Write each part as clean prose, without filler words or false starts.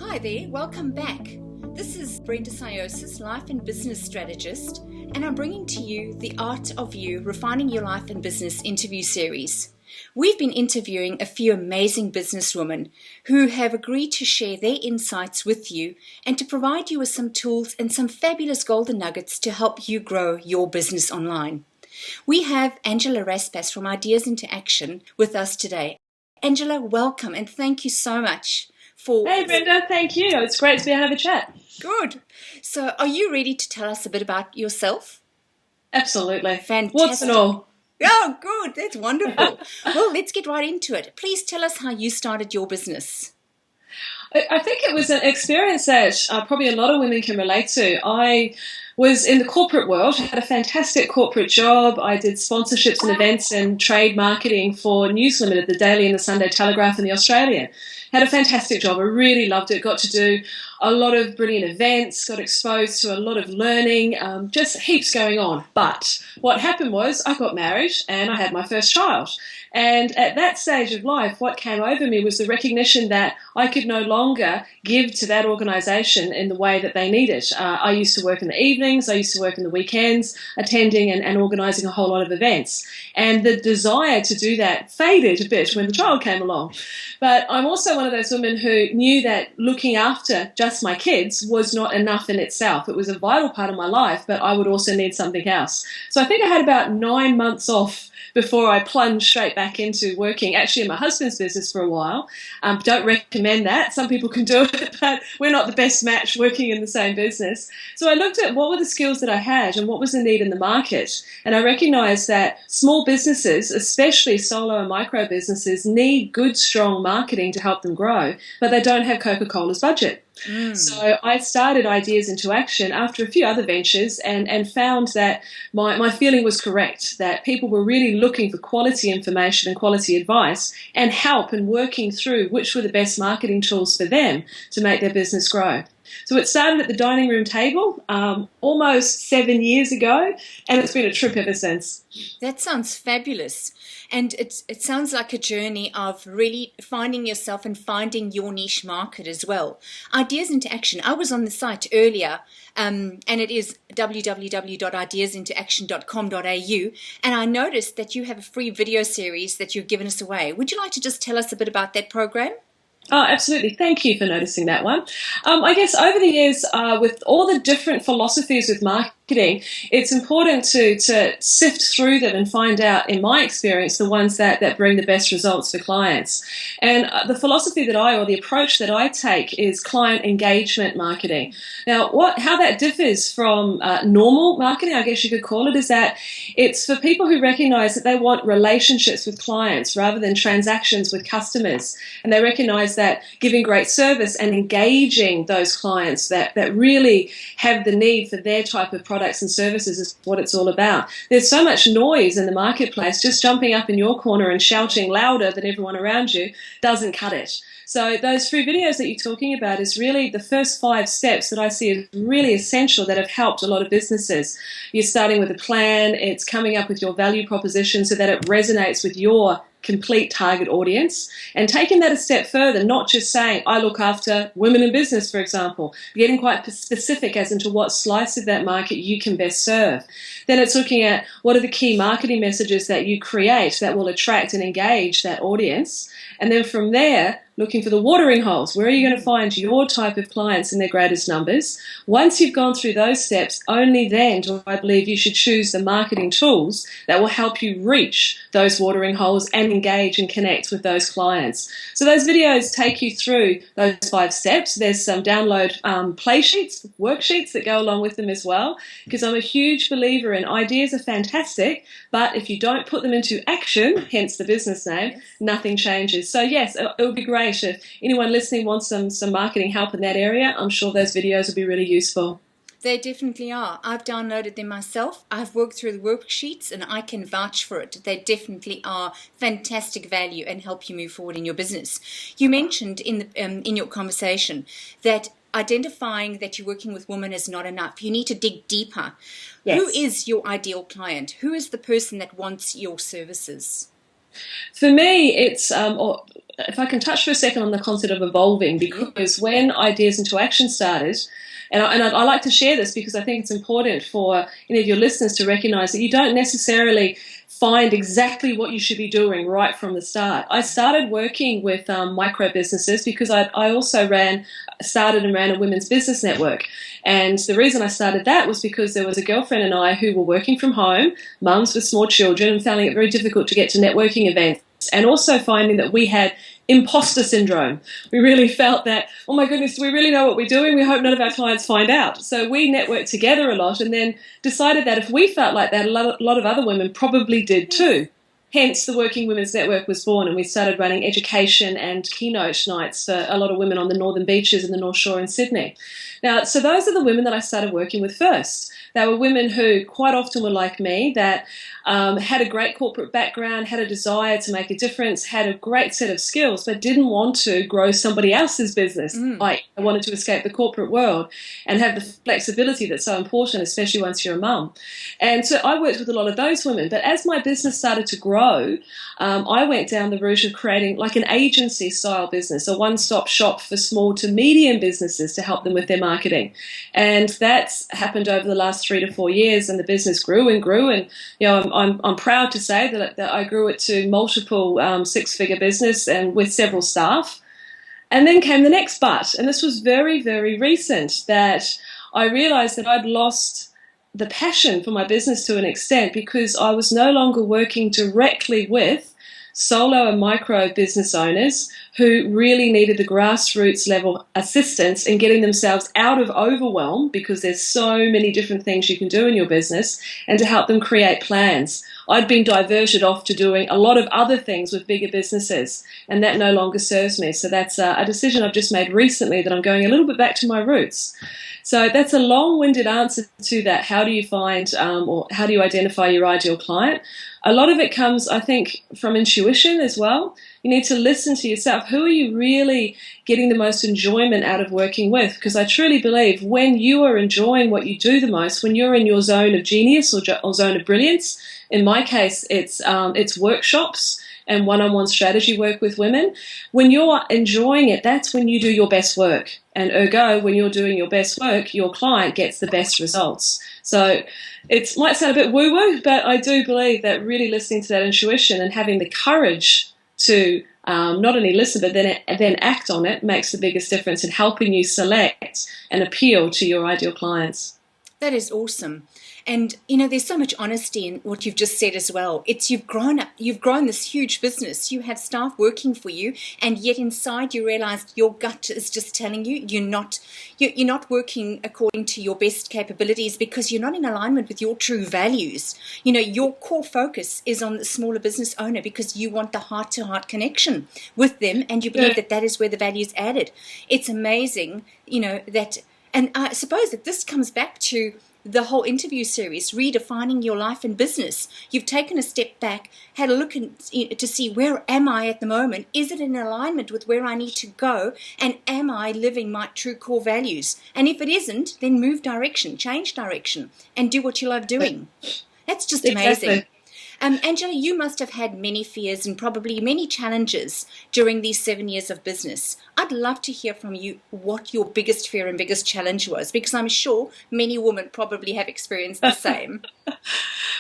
Hi there, welcome back. This is Brenda Tsiaousis, Life and Business Strategist, and I'm bringing to you the Art of You, Refining Your Life and Business interview series. We've been interviewing a few amazing businesswomen who have agreed to share their insights with you and to provide you with some tools and some fabulous golden nuggets to help you grow your business online. We have Angela Raspass from Ideas into Action with us today. Angela, welcome and thank you so much for... Hey Brenda, thank you. It's great to be able to have a chat. Good. So are you ready to tell us a bit about yourself? Absolutely. Fantastic. What's and all. Oh, good. That's wonderful. Well, let's get right into it. Please tell us how you started your business. I think it was an experience that probably a lot of women can relate to. I was in the corporate world, had a fantastic corporate job. I did sponsorships and events and trade marketing for News Limited, the Daily and the Sunday Telegraph and the Australian. Had a fantastic job. I really loved it. Got to do a lot of brilliant events, got exposed to a lot of learning, just heaps going on. But what happened was I got married and I had my first child. And at that stage of life, what came over me was the recognition that I could no longer give to that organisation in the way that they needed. I used to work in the evenings, I used to work in the weekends, attending and organising a whole lot of events. And the desire to do that faded a bit when the child came along. But I'm also one of those women who knew that looking after just my kids was not enough in itself. It was a vital part of my life, but I would also need something else. So I think I had about 9 months off before I plunged straight back into working, actually in my husband's business for a while. Don't recommend that. Some people can do it, but we're not the best match working in the same business. So I looked at what were the skills that I had and what was the need in the market. And I recognised that small businesses, especially solo and micro businesses, need good, strong marketing to help them grow, but they don't have Coca-Cola's budget. So I started Ideas into Action after a few other ventures and found that my feeling was correct, that people were really looking for quality information and quality advice and help in working through which were the best marketing tools for them to make their business grow. So it started at the dining room table almost 7 years ago, and it's been a trip ever since. That sounds fabulous. And it sounds like a journey of really finding yourself and finding your niche market as well. Ideas into Action. I was on the site earlier, and it is www.ideasintoaction.com.au, and I noticed that you have a free video series that you've given us away. Would you like to just tell us a bit about that program? Oh, absolutely. Thank you for noticing that one. I guess over the years, with all the different philosophies with marketing, it's important to sift through them and find out, in my experience, the ones that bring the best results for clients. And the philosophy or the approach that I take is client engagement marketing. Now, how that differs from normal marketing, I guess you could call it, is that it's for people who recognize that they want relationships with clients rather than transactions with customers. And they recognize that giving great service and engaging those clients that really have the need for their type of products and services is what it's all about. There's so much noise in the marketplace, just jumping up in your corner and shouting louder than everyone around you doesn't cut it. So those free videos that you're talking about is really the first 5 steps that I see as really essential that have helped a lot of businesses. You're starting with a plan, it's coming up with your value proposition so that it resonates with your complete target audience, and taking that a step further, not just saying, I look after women in business, for example, getting quite specific as into what slice of that market you can best serve. Then it's looking at what are the key marketing messages that you create that will attract and engage that audience. And then from there, looking for the watering holes. Where are you going to find your type of clients in their greatest numbers? Once you've gone through those steps, only then do I believe you should choose the marketing tools that will help you reach those watering holes and engage and connect with those clients. So those videos take you through those 5 steps. There's some download play sheets, worksheets that go along with them as well, because I'm a huge believer in ideas are fantastic, but if you don't put them into action, hence the business name, nothing changes. So yes, it would be great if anyone listening wants some marketing help in that area. I'm sure those videos will be really useful. They definitely are. I've downloaded them myself. I've worked through the worksheets and I can vouch for it. They definitely are fantastic value and help you move forward in your business. You mentioned in your conversation that identifying that you're working with women is not enough. You need to dig deeper. Yes. Who is your ideal client? Who is the person that wants your services? For me, it's if I can touch for a second on the concept of evolving, because when Ideas into Action started, and I like to share this because I think it's important for any of your listeners to recognize that you don't necessarily find exactly what you should be doing right from the start. I started working with micro businesses because I also started and ran a women's business network. And the reason I started that was because there was a girlfriend and I who were working from home, mums with small children, and finding it very difficult to get to networking events, and also finding that we had imposter syndrome. We really felt that, oh my goodness, do we really know what we're doing? We hope none of our clients find out. So we networked together a lot and then decided that if we felt like that, a lot of other women probably did too. Hence, the Working Women's Network was born, and we started running education and keynote nights for a lot of women on the northern beaches and the North Shore in Sydney. Now, so those are the women that I started working with first. They were women who quite often were like me, that had a great corporate background, had a desire to make a difference, had a great set of skills, but didn't want to grow somebody else's business. Like, I wanted to escape the corporate world and have the flexibility that's so important, especially once you're a mum. And so I worked with a lot of those women. But as my business started to grow, I went down the route of creating like an agency-style business, a one-stop shop for small to medium businesses to help them with their marketing. And that's happened over the last 3 to 4 years, and the business grew and grew. And I'm proud to say that I grew it to multiple six-figure business and with several staff. And then came the next but, and this was very, very recent, that I realized that I'd lost the passion for my business to an extent because I was no longer working directly with solo and micro business owners who really needed the grassroots level assistance in getting themselves out of overwhelm, because there's so many different things you can do in your business, and to help them create plans. I'd been diverted off to doing a lot of other things with bigger businesses, and that no longer serves me. So that's a decision I've just made recently, that I'm going a little bit back to my roots. So that's a long-winded answer to that. How do you find or how do you identify your ideal client? A lot of it comes, I think, from intuition as well. You need to listen to yourself. Who are you really getting the most enjoyment out of working with? Because I truly believe when you are enjoying what you do the most, when you're in your zone of genius or zone of brilliance, in my case, it's workshops and one-on-one strategy work with women. When you're enjoying it, that's when you do your best work. And ergo, when you're doing your best work, your client gets the best results. So it might sound a bit woo-woo, but I do believe that really listening to that intuition and having the courage to not only listen but then act on it makes the biggest difference in helping you select and appeal to your ideal clients. That is awesome. And, there's so much honesty in what you've just said as well. It's you've grown this huge business. You have staff working for you, and yet inside you realized your gut is just telling you you're not working according to your best capabilities because you're not in alignment with your true values. Your core focus is on the smaller business owner because you want the heart-to-heart connection with them, and you believe that is where the value is added. It's amazing, that, and I suppose that this comes back to the whole interview series, Redefining Your Life and Business. You've taken a step back, had a look to see, where am I at the moment? Is it in alignment with where I need to go? And am I living my true core values? And if it isn't, then move direction, change direction, and do what you love doing. That's just amazing. Exactly. Angela, you must have had many fears and probably many challenges during these 7 years of business. I'd love to hear from you what your biggest fear and biggest challenge was, because I'm sure many women probably have experienced the same.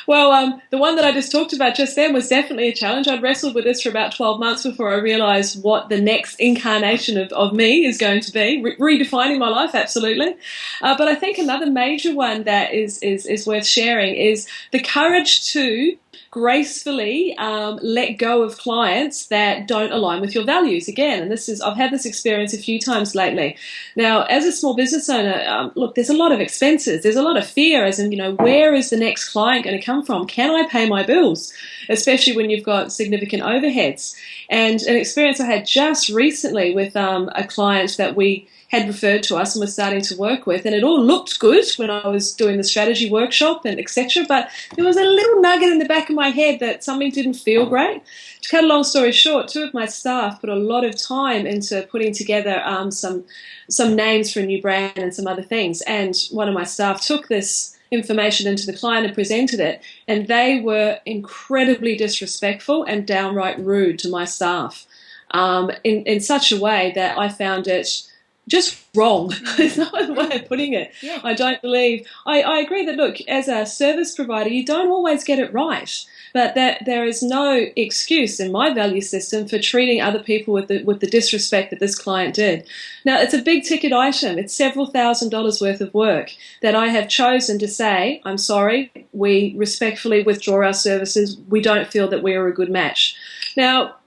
Well, the one that I just talked about just then was definitely a challenge. I'd wrestled with this for about 12 months before I realised what the next incarnation of me is going to be. Redefining my life, absolutely. But I think another major one that is worth sharing is the courage to gracefully let go of clients that don't align with your values. Again, and I've had this experience a few times lately. Now, as a small business owner, look, there's a lot of expenses. There's a lot of fear, as in, where is the next client going to come from? Can I pay my bills? Especially when you've got significant overheads. And an experience I had just recently with a client that we had referred to us and was starting to work with, and it all looked good when I was doing the strategy workshop and etc. But there was a little nugget in the back of my head that something didn't feel great. To cut a long story short, 2 of my staff put a lot of time into putting together some names for a new brand and some other things. And one of my staff took this information into the client and presented it, and they were incredibly disrespectful and downright rude to my staff. in such a way that I found it just wrong. There's no other way of putting it. Yeah. I don't believe. I agree that, look, as a service provider, you don't always get it right, but that there is no excuse in my value system for treating other people with the disrespect that this client did. Now, it's a big ticket item. It's several $1,000s worth of work that I have chosen to say, I'm sorry, we respectfully withdraw our services. We don't feel that we are a good match. Now,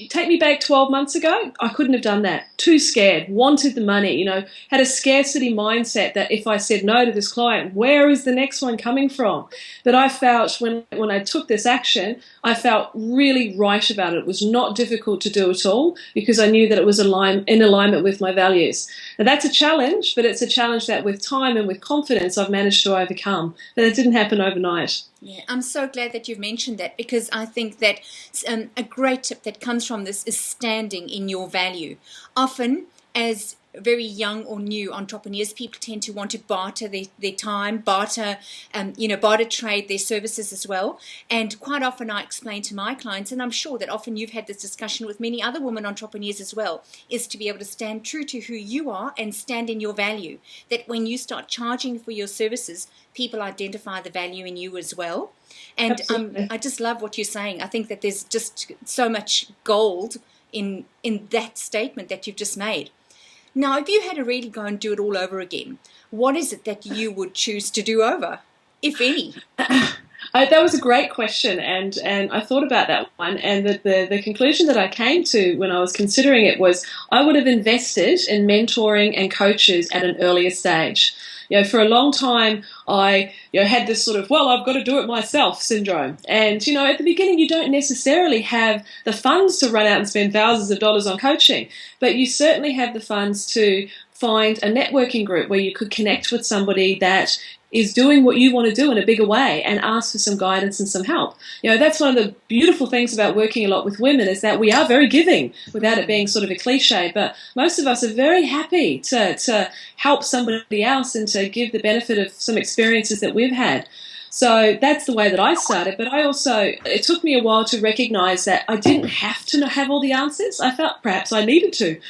take me back 12 months ago, I couldn't have done that. Too scared, wanted the money, had a scarcity mindset that if I said no to this client, where is the next one coming from? But I felt when I took this action, I felt really right about it. It was not difficult to do at all because I knew that it was in alignment with my values. Now that's a challenge, but it's a challenge that with time and with confidence I've managed to overcome. But it didn't happen overnight. Yeah, I'm so glad that you've mentioned that, because I think that a great tip that comes from this is standing in your value. Often, as very young or new entrepreneurs, people tend to want to barter their time, barter trade their services as well. And quite often I explain to my clients, and I'm sure that often you've had this discussion with many other women entrepreneurs as well, is to be able to stand true to who you are and stand in your value. That when you start charging for your services, people identify the value in you as well. And I just love what you're saying. I think that there's just so much gold in that statement that you've just made. Now, if you had to really go and do it all over again, what is it that you would choose to do over, if any? That was a great question, and I thought about that one, and the conclusion that I came to when I was considering it was I would have invested in mentoring and coaches at an earlier stage. For a long time, I had this sort of, well, I've got to do it myself syndrome. And, at the beginning, you don't necessarily have the funds to run out and spend thousands of dollars on coaching, but you certainly have the funds to find a networking group where you could connect with somebody that is doing what you want to do in a bigger way and ask for some guidance and some help. That's one of the beautiful things about working a lot with women is that we are very giving without it being sort of a cliche, but most of us are very happy to help somebody else and to give the benefit of some experiences that we've had. So that's the way that I started, but it took me a while to recognize that I didn't have to have all the answers. I felt perhaps I needed to.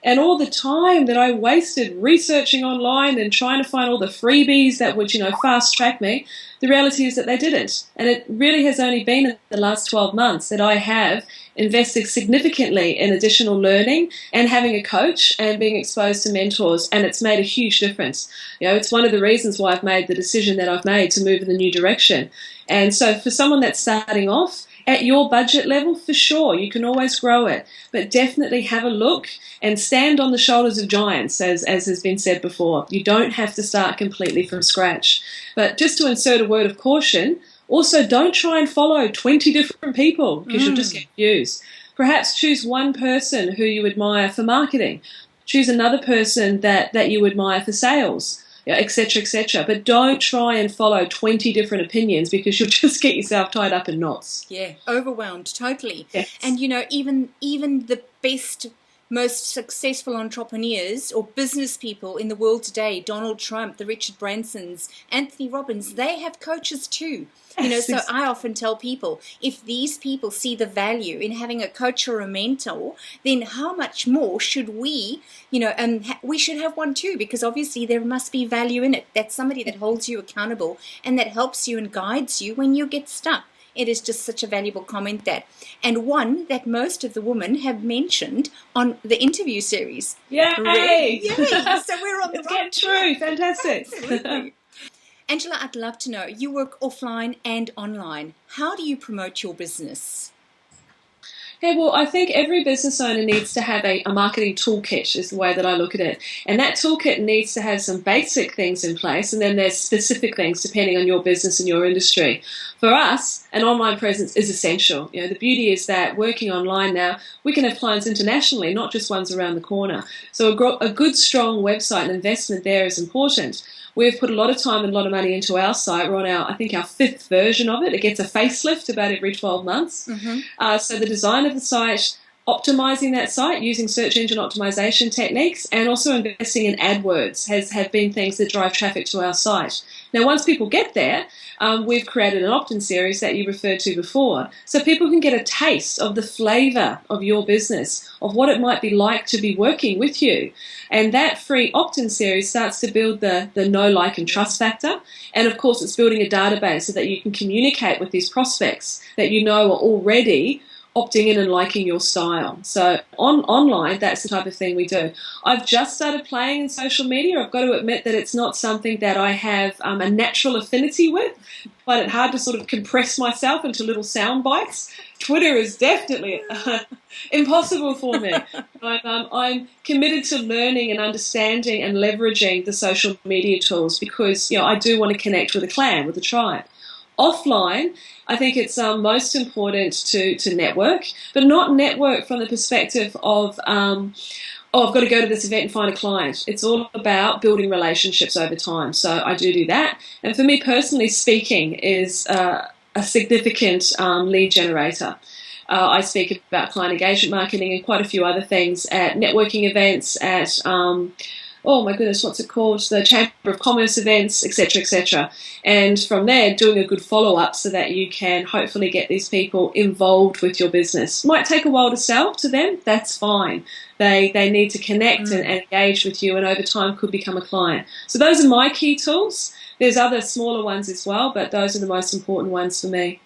And all the time that I wasted researching online and trying to find all the freebies that would, fast track me, the reality is that they didn't. And it really has only been in the last 12 months that I have invested significantly in additional learning and having a coach and being exposed to mentors. And it's made a huge difference. It's one of the reasons why I've made the decision that I've made to move in the new direction. And so for someone that's starting off, at your budget level, for sure, you can always grow it, but definitely have a look and stand on the shoulders of giants, as has been said before. You don't have to start completely from scratch. But just to insert a word of caution, also don't try and follow 20 different people because you'll just get confused. Perhaps choose one person who you admire for marketing. Choose another person that you admire for sales. Etc., etc. But don't try and follow 20 different opinions because you'll just get yourself tied up in knots. Yeah, overwhelmed, totally. Yes. And, even the best, most successful entrepreneurs or business people in the world today, Donald Trump, the Richard Bransons, Anthony Robbins, they have coaches too. So I often tell people, if these people see the value in having a coach or a mentor, then how much more should we, we should have one too, because obviously there must be value in it. That's somebody that holds you accountable and that helps you and guides you when you get stuck. It is just such a valuable comment and one that most of the women have mentioned on the interview series. Yay! Yay! So we're on the right track. Fantastic. Absolutely. Angela, I'd love to know, you work offline and online. How do you promote your business? Yeah, well, I think every business owner needs to have a marketing toolkit is the way that I look at it. And that toolkit needs to have some basic things in place, and then there's specific things depending on your business and your industry. For us, an online presence is essential. The beauty is that working online now, we can have clients internationally, not just ones around the corner. So a good, strong website and investment there is important. We've put a lot of time and a lot of money into our site. We're on our 5th version of it. It gets a facelift about every 12 months. Mm-hmm. So the design of the site, optimizing that site using search engine optimization techniques, and also investing in AdWords have been things that drive traffic to our site. Now, once people get there, we've created an opt-in series that you referred to before, so people can get a taste of the flavor of your business, of what it might be like to be working with you. And that free opt-in series starts to build the know, like, and trust factor. And of course, it's building a database so that you can communicate with these prospects that you know are already opting in and liking your style. So online, that's the type of thing we do. I've just started playing in social media. I've got to admit that it's not something that I have a natural affinity with, but it's hard to sort of compress myself into little sound bites. Twitter is definitely impossible for me. I'm committed to learning and understanding and leveraging the social media tools because, I do want to connect with a clan, with a tribe. Offline, I think it's most important to network, but not network from the perspective of, I've got to go to this event and find a client. It's all about building relationships over time. So I do that. And for me personally, speaking is a significant lead generator. I speak about client engagement marketing and quite a few other things at networking events, at oh my goodness, what's it called? The Chamber of Commerce events, etc., etc. And from there, doing a good follow-up so that you can hopefully get these people involved with your business. Might take a while to sell to them, that's fine. They need to connect and engage with you, and over time could become a client. So those are my key tools. There's other smaller ones as well, but those are the most important ones for me.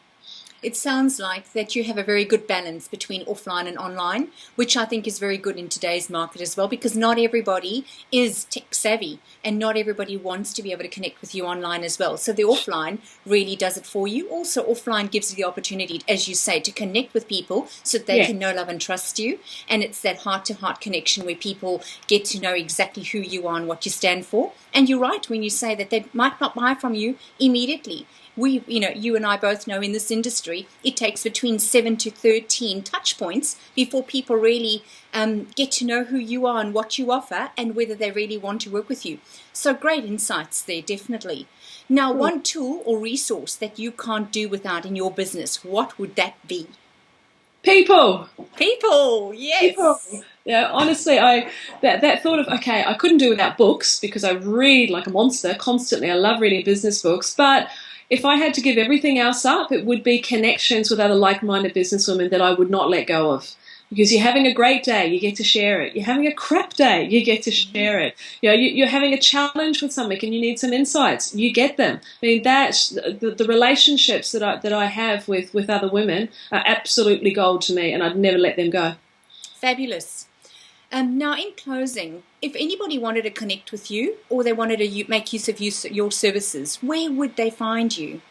It sounds like that you have a very good balance between offline and online, which I think is very good in today's market as well, because not everybody is tech savvy and not everybody wants to be able to connect with you online as well. So the offline really does it for you. Also, offline gives you the opportunity, as you say, to connect with people so that they can know, love and trust you. And it's that heart-to-heart connection where people get to know exactly who you are and what you stand for. And you're right when you say that they might not buy from you immediately. You and I both know in this industry, it takes between 7 to 13 touch points before people really get to know who you are and what you offer and whether they really want to work with you. So great insights there, definitely. Now, one tool or resource that you can't do without in your business, what would that be? People, yes. People. Yeah, honestly, that thought of, okay, I couldn't do without books because I read like a monster constantly. I love reading business books, but if I had to give everything else up, it would be connections with other like-minded businesswomen that I would not let go of. Because you're having a great day, you get to share it. You're having a crap day, you get to share it. You're having a challenge with something and you need some insights, you get them. I mean, the relationships that I have with other women are absolutely gold to me, and I'd never let them go. Fabulous. Now, in closing, if anybody wanted to connect with you or they wanted to make use of your services, where would they find you?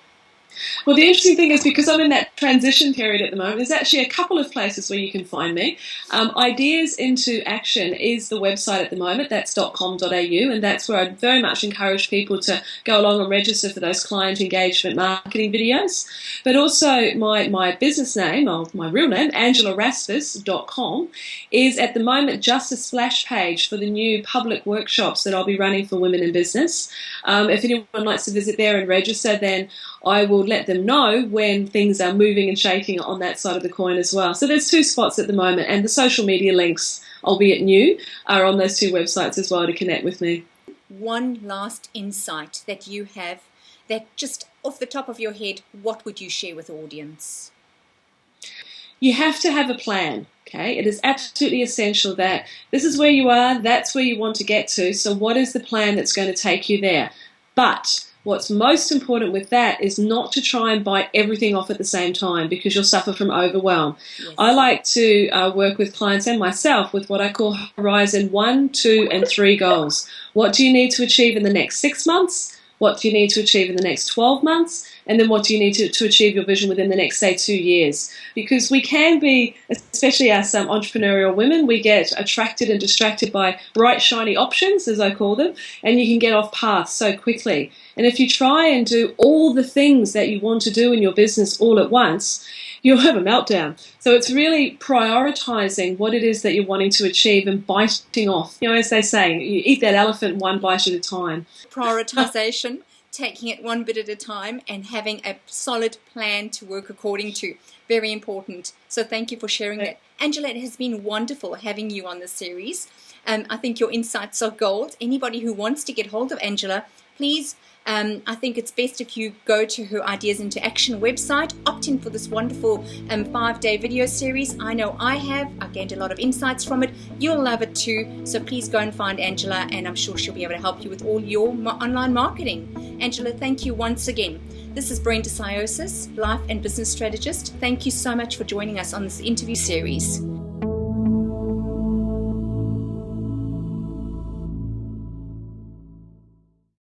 Well, the interesting thing is, because I'm in that transition period at the moment, there's actually a couple of places where you can find me. Ideas into Action is the website at the moment. That's .com.au, and that's where I'd very much encourage people to go along and register for those client engagement marketing videos. But also my business name, or my real name, AngelaRaspass.com, is at the moment just a splash page for the new public workshops that I'll be running for women in business. If anyone likes to visit there and register, then I will let them know when things are moving and shaking on that side of the coin as well. So there's two spots at the moment, and the social media links, albeit new, are on those two websites as well to connect with me. One last insight that you have, that just off the top of your head, what would you share with the audience? You have to have a plan. Okay, it is absolutely essential that this is where you are, that's where you want to get to. So what is the plan that's going to take you there? But what's most important with that is not to try and bite everything off at the same time, because you'll suffer from overwhelm. Yes. I like to work with clients and myself with what I call Horizon 1, 2, and 3 goals. What do you need to achieve in the next 6 months? What do you need to achieve in the next 12 months? And then what do you need to achieve your vision within the next, say, 2 years? Because we can be, especially as some entrepreneurial women, we get attracted and distracted by bright, shiny options, as I call them, and you can get off path so quickly. And if you try and do all the things that you want to do in your business all at once, you'll have a meltdown. So it's really prioritizing what it is that you're wanting to achieve and biting off. As they say, you eat that elephant one bite at a time. Prioritization. Taking it one bit at a time and having a solid plan to work according to. Very important. So thank you for sharing that. Angela, it has been wonderful having you on this series. I think your insights are gold. Anybody who wants to get hold of Angela, please, I think it's best if you go to her Ideas into Action website, opt in for this wonderful 5-day video series. I know I have. I gained a lot of insights from it. You'll love it too. So please go and find Angela, and I'm sure she'll be able to help you with all your online marketing. Angela, thank you once again. This is Brenda Tsiaousis, Life and Business Strategist. Thank you so much for joining us on this interview series.